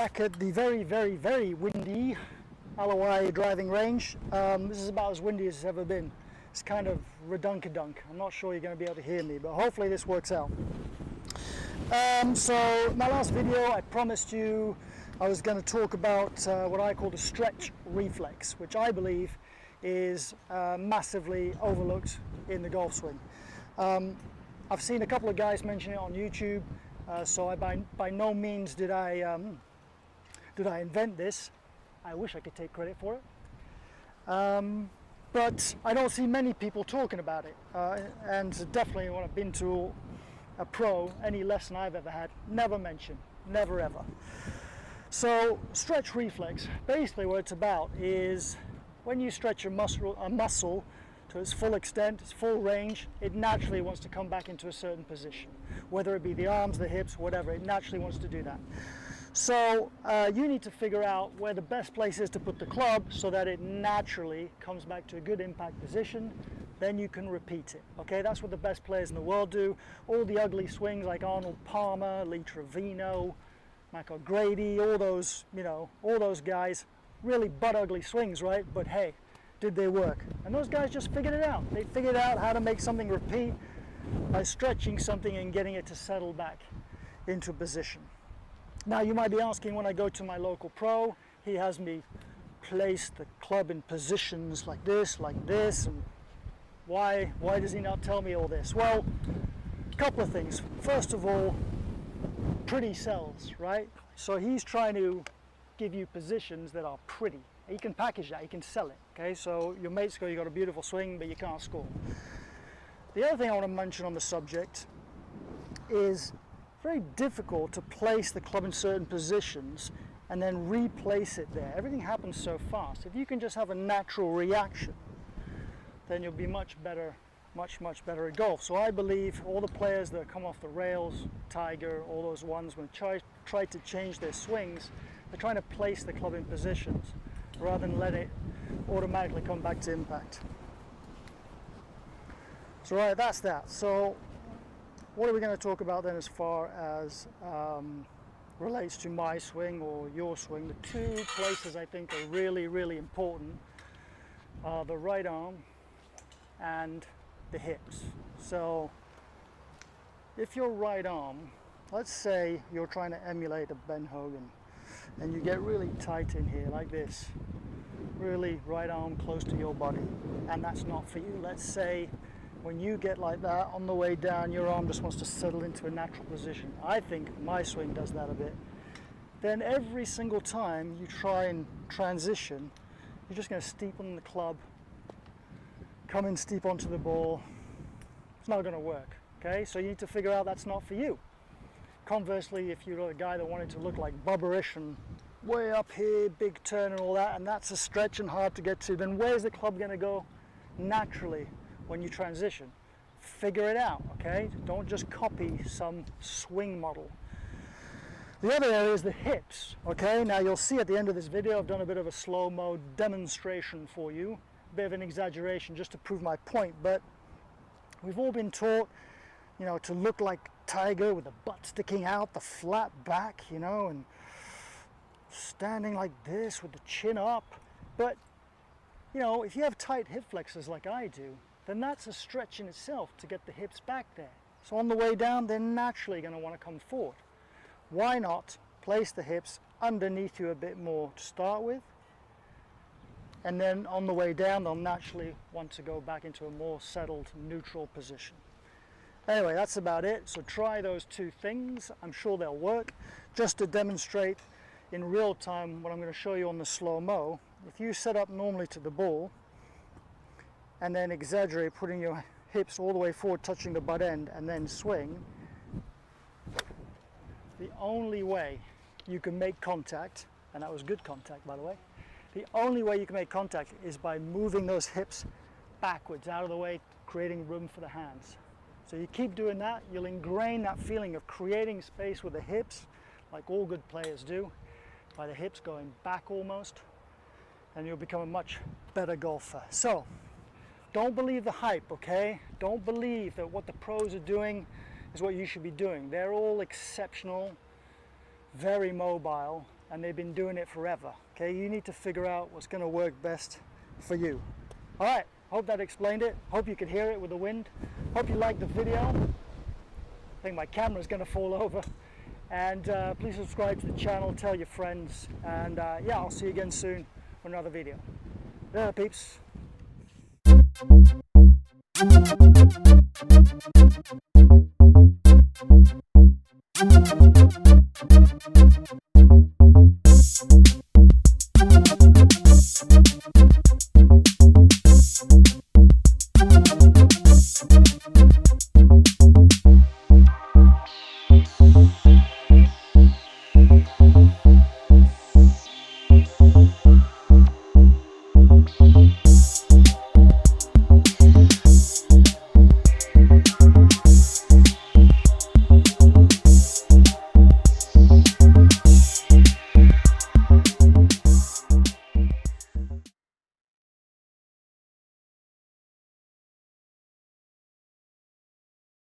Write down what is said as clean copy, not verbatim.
back at the very windy Alloway driving range. This is about as windy as it's ever been. It's kind of redunkadunk. I'm not sure you're going to be able to hear me, but hopefully this works out. So my last video, I promised you I was going to talk about what I call the stretch reflex, which I believe is massively overlooked in the golf swing. I've seen a couple of guys mention it on YouTube, so by no means did I invent this. I wish I could take credit for it, but I don't see many people talking about it, and definitely when I've been to a pro, any lesson I've ever had, never mentioned, never ever. So stretch reflex, basically what it's about is when you stretch a muscle to its full extent, its full range, it naturally wants to come back into a certain position, whether it be the arms, the hips, whatever, it naturally wants to do that. So you need to figure out where the best place is to put the club so that it naturally comes back to a good impact position. Then you can repeat it. Okay, that's what the best players in the world do. All the ugly swings like Arnold Palmer, Lee Trevino, Michael Grady, all those, you know, all those guys, really butt ugly swings, right? But hey, did they work? And those guys just figured it out. They figured out how to make something repeat by stretching something and getting it to settle back into position. Now you might be asking, when I go to my local pro, he has me place the club in positions like this, and why does he not tell me all this? Well, a couple of things. First of all, pretty sells, right? So he's trying to give you positions that are pretty. He can package that, he can sell it, okay? So your mates go, you got a beautiful swing, but you can't score. The other thing I want to mention on the subject is very difficult to place the club in certain positions and then replace it there. Everything happens so fast. If you can just have a natural reaction, then you'll be much better at golf. So I believe all the players that come off the rails, Tiger, all those ones, when try to change their swings, they're trying to place the club in positions rather than let it automatically come back to impact. So right, that's that. So what are we going to talk about then as far as relates to my swing or your swing? The two places I think are really important are the right arm and the hips. So if your right arm, let's say you're trying to emulate a Ben Hogan and you get really tight in here like this, really right arm close to your body, and that's not for you. Let's say when you get like that, on the way down your arm just wants to settle into a natural position. I think my swing does that a bit. Then every single time you try and transition, you're just going to steepen the club, come in steep onto the ball. It's not going to work, okay? So you need to figure out that's not for you. Conversely, if you're a guy that wanted to look like Bubberish and way up here, big turn and all that, and that's a stretch and hard to get to, then where's the club going to go naturally when you transition? Figure it out, okay? Don't just copy some swing model. The other area is the hips, okay? Now you'll see at the end of this video, I've done a bit of a slow-mo demonstration for you, a bit of an exaggeration just to prove my point, but we've all been taught, you know, to look like Tiger with the butt sticking out, the flat back, you know, and standing like this with the chin up. But, you know, if you have tight hip flexors like I do, then that's a stretch in itself to get the hips back there. So on the way down, they're naturally going to want to come forward. Why not place the hips underneath you a bit more to start with, and then on the way down they'll naturally want to go back into a more settled neutral position. Anyway, that's about it. So try those two things. I'm sure they'll work. Just to demonstrate in real time what I'm going to show you on the slow-mo, if you set up normally to the ball and then exaggerate putting your hips all the way forward touching the butt end and then swing, the only way you can make contact, and that was good contact by the way, the only way you can make contact is by moving those hips backwards out of the way, creating room for the hands. So you keep doing that, you'll ingrain that feeling of creating space with the hips, like all good players do, by the hips going back almost, and you'll become a much better golfer. So don't believe the hype, okay? Don't believe that what the pros are doing is what you should be doing. They're all exceptional, very mobile, and they've been doing it forever. Okay, you need to figure out what's going to work best for you. All right, hope that explained it. Hope you could hear it with the wind. Hope you liked the video. I think my camera's going to fall over. And please subscribe to the channel, tell your friends, and yeah, I'll see you again soon for another video. Peeps.